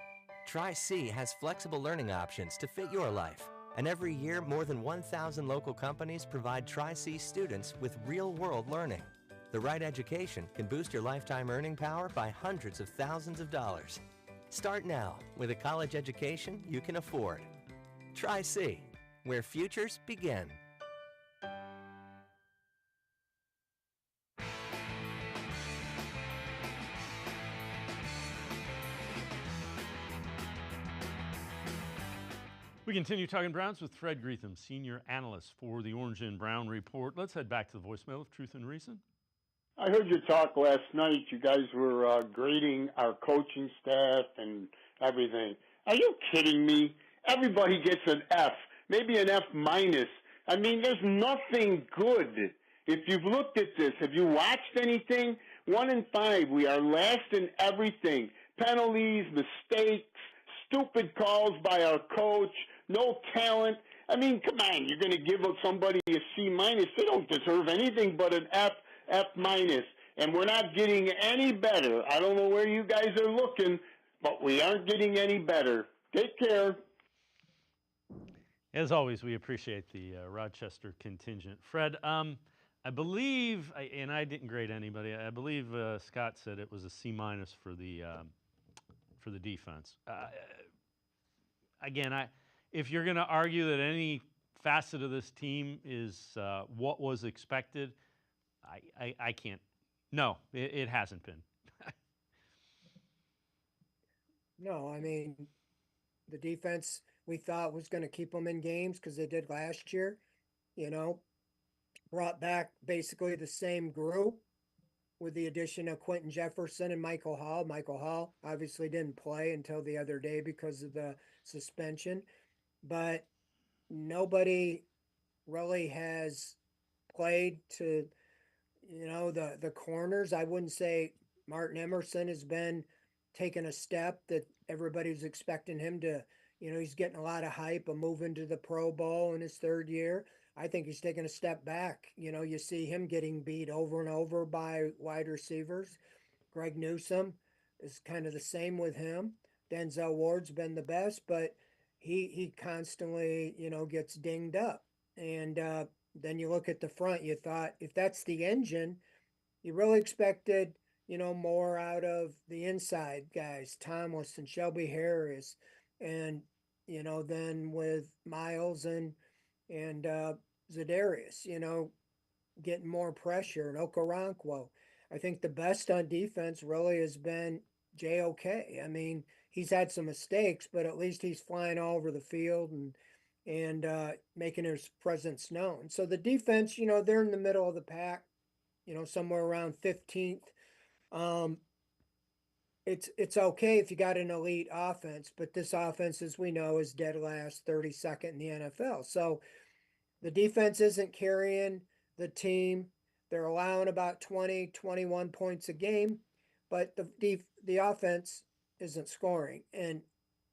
Tri-C has flexible learning options to fit your life. And every year, more than 1,000 local companies provide Tri-C students with real-world learning. The right education can boost your lifetime earning power by hundreds of thousands of dollars. Start now with a college education you can afford. Tri-C, where futures begin. We continue talking Browns with Fred Greetham, senior analyst for the Orange and Brown Report. Let's head back to the voicemail of Truth and Reason. I heard you talk last night. You guys were grading our coaching staff and everything. Are you kidding me? Everybody gets an F, maybe an F minus. I mean, there's nothing good. If you've looked at this, have you watched anything? 1 and 5, we are last in everything. Penalties, mistakes, stupid calls by our coach, no talent. I mean, come on, you're going to give somebody a C minus. They don't deserve anything but an F minus. And we're not getting any better. I don't know where you guys are looking, but we aren't getting any better. Take care. As always, we appreciate the Rochester contingent. Fred, I believe, and I didn't grade anybody, I believe Scott said it was a C minus for the defense. Again, if you're going to argue that any facet of this team is what was expected, I can't. No, it hasn't been. No, I mean, the defense we thought was going to keep them in games because they did last year, brought back basically the same group with the addition of Quentin Jefferson and Michael Hall. Michael Hall obviously didn't play until the other day because of the suspension, but nobody really has played to, the corners. I wouldn't say Martin Emerson has been taking a step that everybody's expecting him to, he's getting a lot of hype of moving to the Pro Bowl in his third year. I think he's taking a step back. You see him getting beat over and over by wide receivers. Greg Newsome is kind of the same with him. Denzel Ward's been the best, but he constantly, gets dinged up. And then you look at the front, you thought if that's the engine, you really expected, more out of the inside guys, Tomlinson, Shelby Harris, and, then with Miles and Zadarius, getting more pressure, and Okoronkwo. I think the best on defense really has been JOK. I mean, he's had some mistakes, but at least he's flying all over the field and making his presence known. So the defense, they're in the middle of the pack, somewhere around 15th. It's okay if you got an elite offense, but this offense, as we know, is dead last, 32nd in the NFL. So the defense isn't carrying the team. They're allowing about 20, 21 points a game, but the offense isn't scoring. And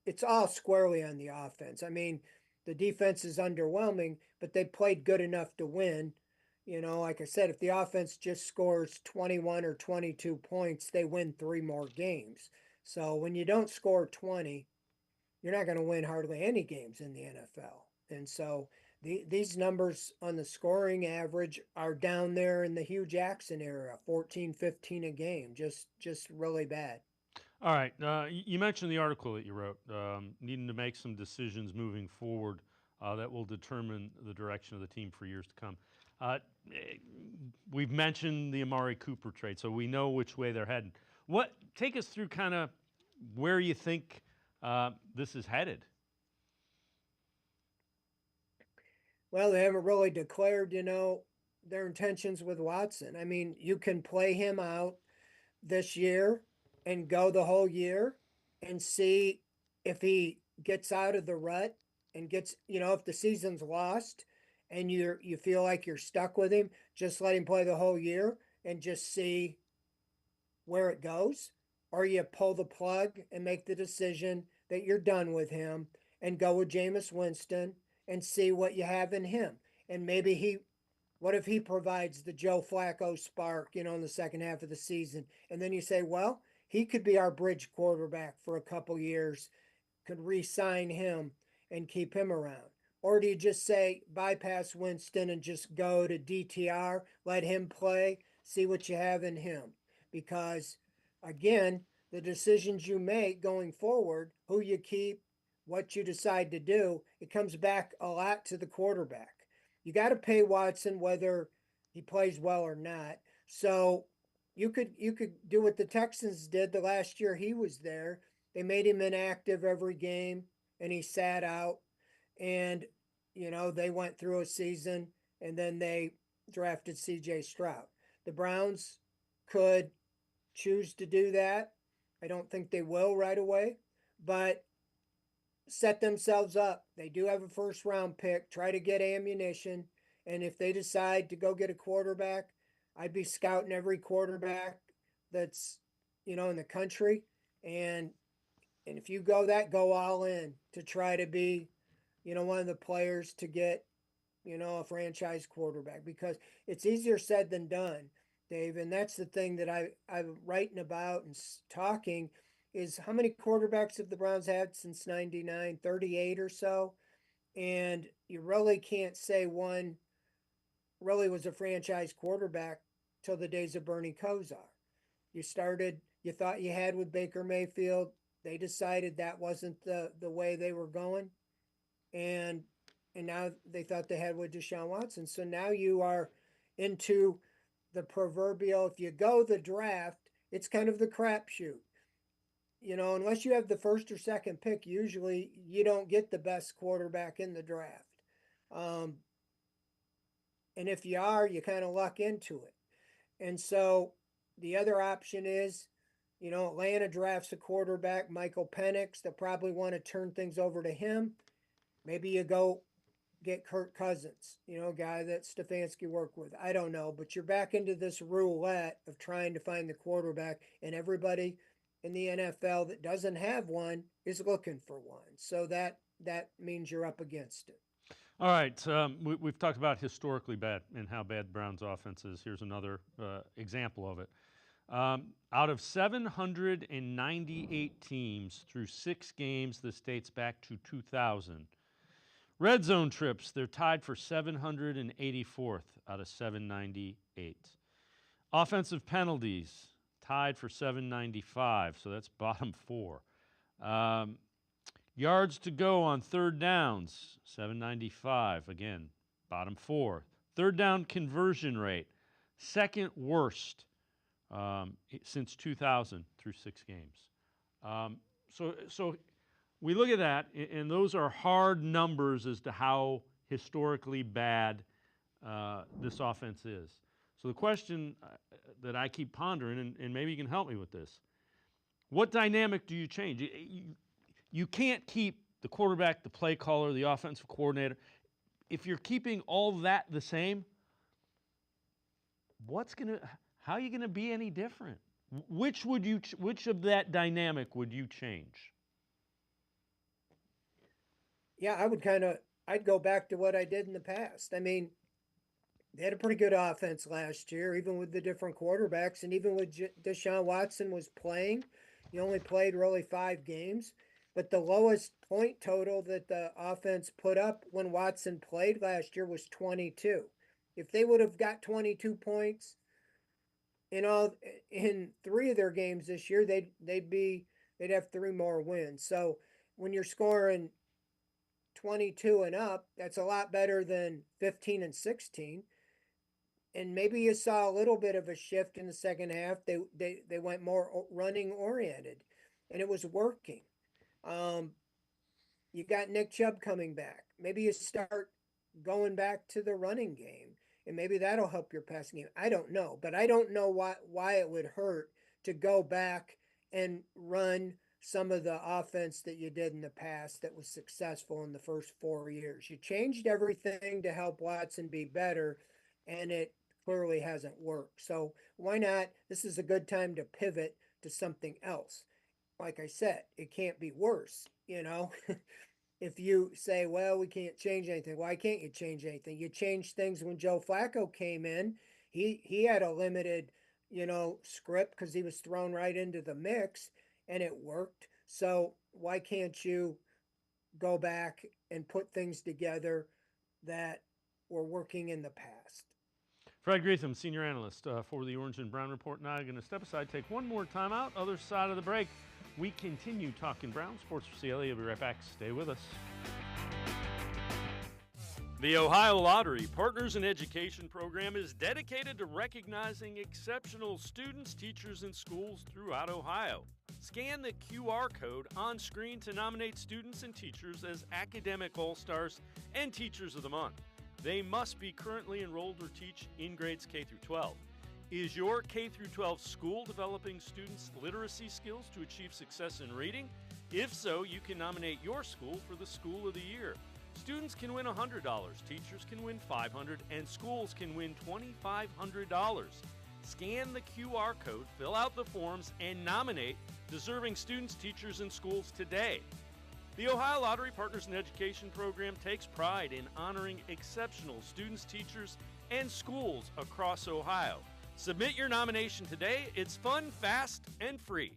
it's all squarely on the offense. I mean, the defense is underwhelming, but they played good enough to win. Like I said, if the offense just scores 21 or 22 points, they win 3 more games. So when you don't score 20, you're not going to win hardly any games in the NFL. And so these numbers on the scoring average are down there in the Hugh Jackson era, 14, 15 a game, just really bad. All right. You mentioned the article that you wrote, needing to make some decisions moving forward that will determine the direction of the team for years to come. We've mentioned the Amari Cooper trade, so we know which way they're heading. Take us through kind of where you think this is headed. Well, they haven't really declared, their intentions with Watson. I mean, you can play him out this year and go the whole year and see if he gets out of the rut and gets, if the season's lost and you feel like you're stuck with him, just let him play the whole year and just see where it goes. Or you pull the plug and make the decision that you're done with him and go with Jameis Winston and see what you have in him. And maybe what if he provides the Joe Flacco spark, in the second half of the season? And then you say, well, he could be our bridge quarterback for a couple years, could re-sign him and keep him around. Or do you just say bypass Winston and just go to DTR, let him play, see what you have in him? Because again, the decisions you make going forward, who you keep, what you decide to do, it comes back a lot to the quarterback. You got to pay Watson whether he plays well or not. So you could do what the Texans did the last year he was there. They made him inactive every game and he sat out. And, they went through a season and then they drafted CJ Stroud. The Browns could choose to do that. I don't think they will right away, but set themselves up. They do have a first round pick, try to get ammunition. And if they decide to go get a quarterback, I'd be scouting every quarterback that's, in the country. And if you go all in to try to be, one of the players to get, a franchise quarterback, because it's easier said than done, Dave. And that's the thing that I'm writing about and talking is how many quarterbacks have the Browns had since 99, 38 or so. And you really can't say one really was a franchise quarterback till the days of Bernie Kosar. You thought you had with Baker Mayfield. They decided that wasn't the way they were going. And now they thought they had with Deshaun Watson. So now you are into the proverbial, if you go the draft, it's kind of the crapshoot. Unless you have the first or second pick, usually you don't get the best quarterback in the draft. And if you are, you kind of luck into it. And so the other option is, Atlanta drafts a quarterback, Michael Penix. They'll probably want to turn things over to him. Maybe you go get Kirk Cousins, a guy that Stefanski worked with. I don't know, but you're back into this roulette of trying to find the quarterback, and everybody in the NFL that doesn't have one is looking for one. So that means you're up against it. All right, we've talked about historically bad and how bad the Browns' offense is. Here's another example of it. Out of 798 teams through 6 games, this dates back to 2000. Red zone trips, they're tied for 784th out of 798. Offensive penalties, tied for 795, so that's bottom 4. Yards to go on third downs, 795, again, bottom 4. Third down conversion rate, second worst since 2000 through 6 games. So we look at that, and those are hard numbers as to how historically bad this offense is. So the question that I keep pondering, and maybe you can help me with this, what dynamic do you change? You can't keep the quarterback, the play caller, the offensive coordinator. If you're keeping all that the same, how are you gonna be any different? Which of that dynamic would you change? Yeah, I'd go back to what I did in the past. I mean, they had a pretty good offense last year, even with the different quarterbacks, and even with Deshaun Watson was playing. He only played really 5 games, but the lowest point total that the offense put up when Watson played last year was 22. If they would have got 22 points in 3 of their games this year, they'd have 3 more wins. So when you're scoring 22 and up, that's a lot better than 15 and 16. And maybe you saw a little bit of a shift in the second half. They went more running oriented, and it was working. You got Nick Chubb coming back. Maybe you start going back to the running game and maybe that'll help your passing game. I don't know, but I don't know why it would hurt to go back and run some of the offense that you did in the past that was successful in the first 4 years. You changed everything to help Watson be better, and it clearly hasn't worked. So why not? This is a good time to pivot to something else. Like I said, it can't be worse, you know? If you say, well, we can't change anything, why can't you change anything? You changed things when Joe Flacco came in. He had a limited, script because he was thrown right into the mix, and it worked. So why can't you go back and put things together that were working in the past? Fred Greetham, senior analyst for the Orange and Brown Report. Now I'm going to step aside, take one more time out. Other side of the break, we continue talking Brown. Sports4CLE. We'll be right back. Stay with us. The Ohio Lottery Partners in Education program is dedicated to recognizing exceptional students, teachers, and schools throughout Ohio. Scan the QR code on screen to nominate students and teachers as Academic All-Stars and Teachers of the Month. They must be currently enrolled or teach in grades K through 12. Is your K through 12 school developing students' literacy skills to achieve success in reading? If so, you can nominate your school for the School of the Year. Students can win $100, teachers can win $500, and schools can win $2,500. Scan the QR code, fill out the forms, and nominate deserving students, teachers, and schools today. The Ohio Lottery Partners in Education program takes pride in honoring exceptional students, teachers, and schools across Ohio. Submit your nomination today. It's fun, fast, and free.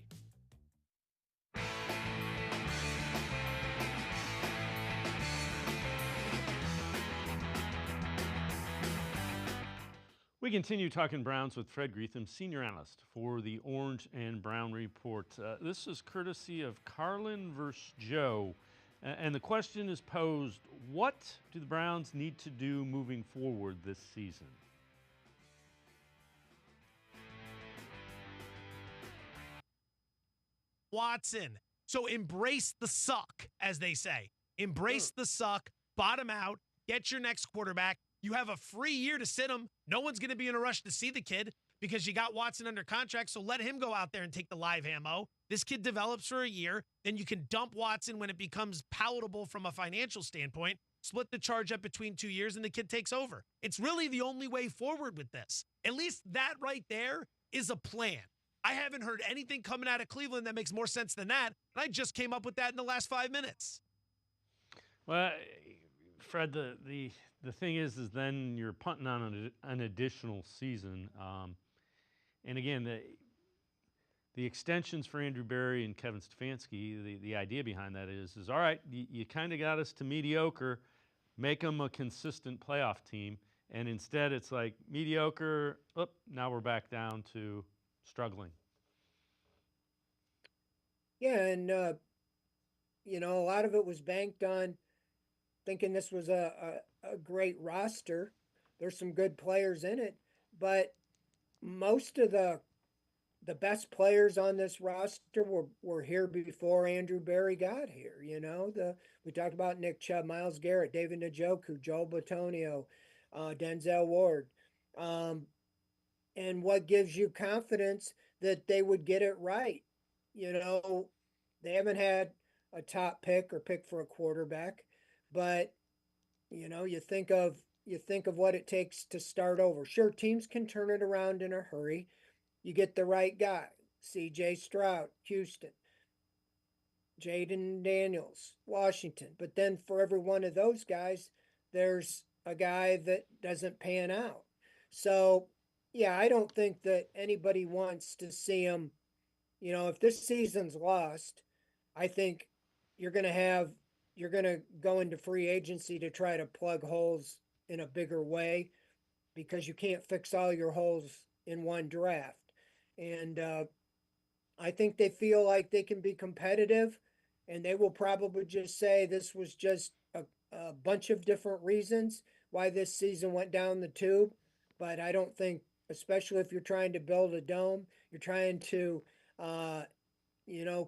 We continue talking Browns with Fred Greetham, senior analyst for the Orange and Brown Report. This is courtesy of Carlin versus Joe. And the question is posed, what do the Browns need to do moving forward this season? Watson. So embrace the suck, as they say. Embrace the suck, bottom out, get your next quarterback. You have a free year to sit him. No one's going to be in a rush to see the kid because you got Watson under contract, so let him go out there and take the live ammo. This kid develops for a year. Then you can dump Watson when it becomes palatable from a financial standpoint, split the charge up between 2 years, and the kid takes over. It's really the only way forward with this. At least that right there is a plan. I haven't heard anything coming out of Cleveland that makes more sense than that, and I just came up with that in the last 5 minutes. Well, Fred, the thing is then you're punting on an additional season. And again, the extensions for Andrew Berry and Kevin Stefanski, the idea behind that is all right, you kind of got us to mediocre, make them a consistent playoff team. And instead it's like mediocre, now we're back down to struggling. Yeah, and, a lot of it was banked on thinking this was a great roster. There's some good players in it, but most of the best players on this roster were here before Andrew Berry got here. We talked about Nick Chubb, Myles Garrett, David Njoku, Joel Bitonio, Denzel Ward. And what gives you confidence that they would get it right? They haven't had a top pick or pick for a quarterback, but you think of what it takes to start over. Sure, teams can turn it around in a hurry. You get the right guy. C.J. Stroud, Houston. Jaden Daniels, Washington. But then for every one of those guys, there's a guy that doesn't pan out. So, yeah, I don't think that anybody wants to see him. If this season's lost, I think you're going to go into free agency to try to plug holes in a bigger way because you can't fix all your holes in one draft. And I think they feel like they can be competitive, and they will probably just say this was just a bunch of different reasons why this season went down the tube. But I don't think, especially if you're trying to build a dome, you're trying to,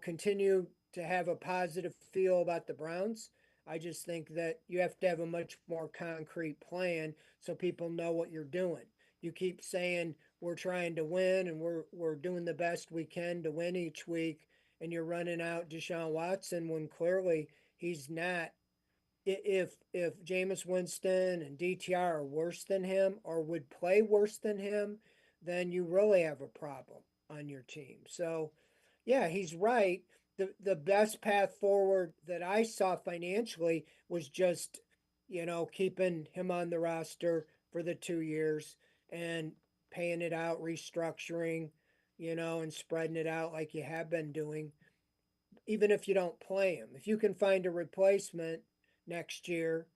continue to have a positive feel about the Browns. I just think that you have to have a much more concrete plan so people know what you're doing. You keep saying we're trying to win and we're doing the best we can to win each week, and you're running out Deshaun Watson when clearly he's not. If Jameis Winston and DTR are worse than him or would play worse than him, then you really have a problem on your team. So, yeah, he's right. The best path forward that I saw financially was just, keeping him on the roster for the 2 years and paying it out, restructuring, and spreading it out like you have been doing. Even if you don't play him, if you can find a replacement next year,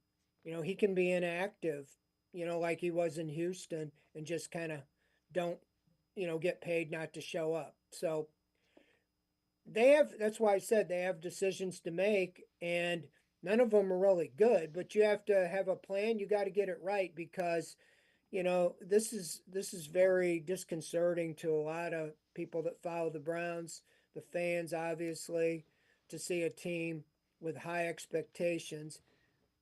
he can be inactive, like he was in Houston and just kind of don't, get paid not to show up. So that's why I said they have decisions to make, and none of them are really good, but you have to have a plan. You got to get it right because, this is very disconcerting to a lot of people that follow the Browns, the fans, obviously, to see a team with high expectations,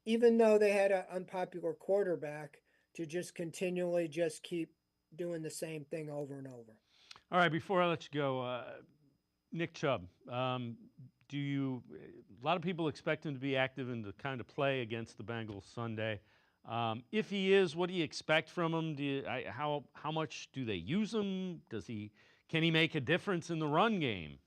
even though they had an unpopular quarterback, to just continually just keep doing the same thing over and over. All right, before I let you go, Nick Chubb, a lot of people expect him to be active and to kind of play against the Bengals Sunday. If he is, what do you expect from him? How much do they use him? Can he make a difference in the run game?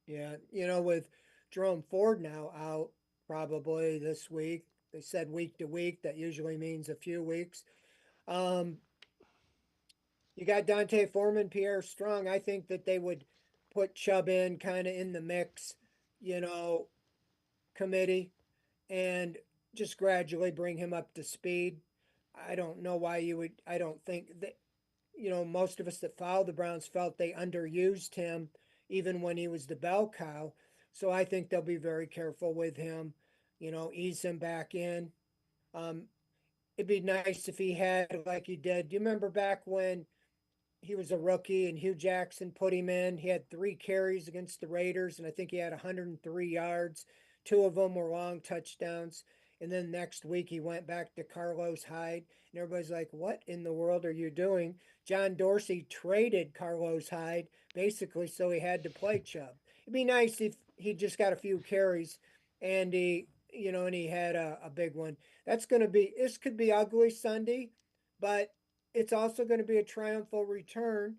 Yeah, with Jerome Ford now out probably this week, they said week to week. That usually means a few weeks. You got Dante Foreman, Pierre Strong. I think that they would put Chubb in kind of in the mix, committee, and just gradually bring him up to speed. I don't know why you would. I don't think that, most of us that followed the Browns felt they underused him even when he was the bell cow. So I think they'll be very careful with him, ease him back in. It'd be nice if he had, like he did. Do you remember back when he was a rookie and Hugh Jackson put him in? He had 3 carries against the Raiders, and I think he had 103 yards. 2 of them were long touchdowns. And then next week he went back to Carlos Hyde. And everybody's like, what in the world are you doing? John Dorsey traded Carlos Hyde basically so he had to play Chubb. It'd be nice if he just got a few carries and he had a big one. This could be ugly Sunday, but it's also going to be a triumphal return.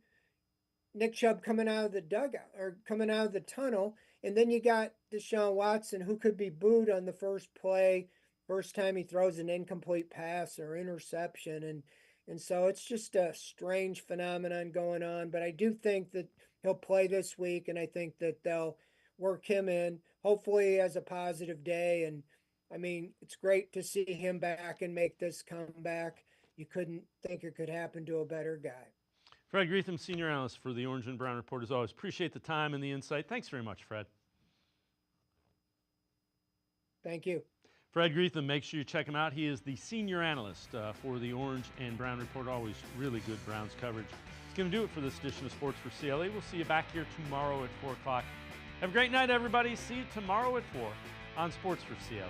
Nick Chubb coming out of the dugout or coming out of the tunnel. And then you got Deshaun Watson, who could be booed on the first play, first time he throws an incomplete pass or interception. And so it's just a strange phenomenon going on. But I do think that he'll play this week, and I think that they'll work him in. Hopefully he has a positive day. And, I mean, it's great to see him back and make this comeback. You couldn't think it could happen to a better guy. Fred Greetham, Senior Analyst for the Orange and Brown Report. As always, appreciate the time and the insight. Thanks very much, Fred. Thank you. Fred Greetham, make sure you check him out. He is the Senior Analyst for the Orange and Brown Report. Always really good Browns coverage. It's going to do it for this edition of Sports for CLE. We'll see you back here tomorrow at 4 o'clock. Have a great night, everybody. See you tomorrow at 4 on Sports for CLE.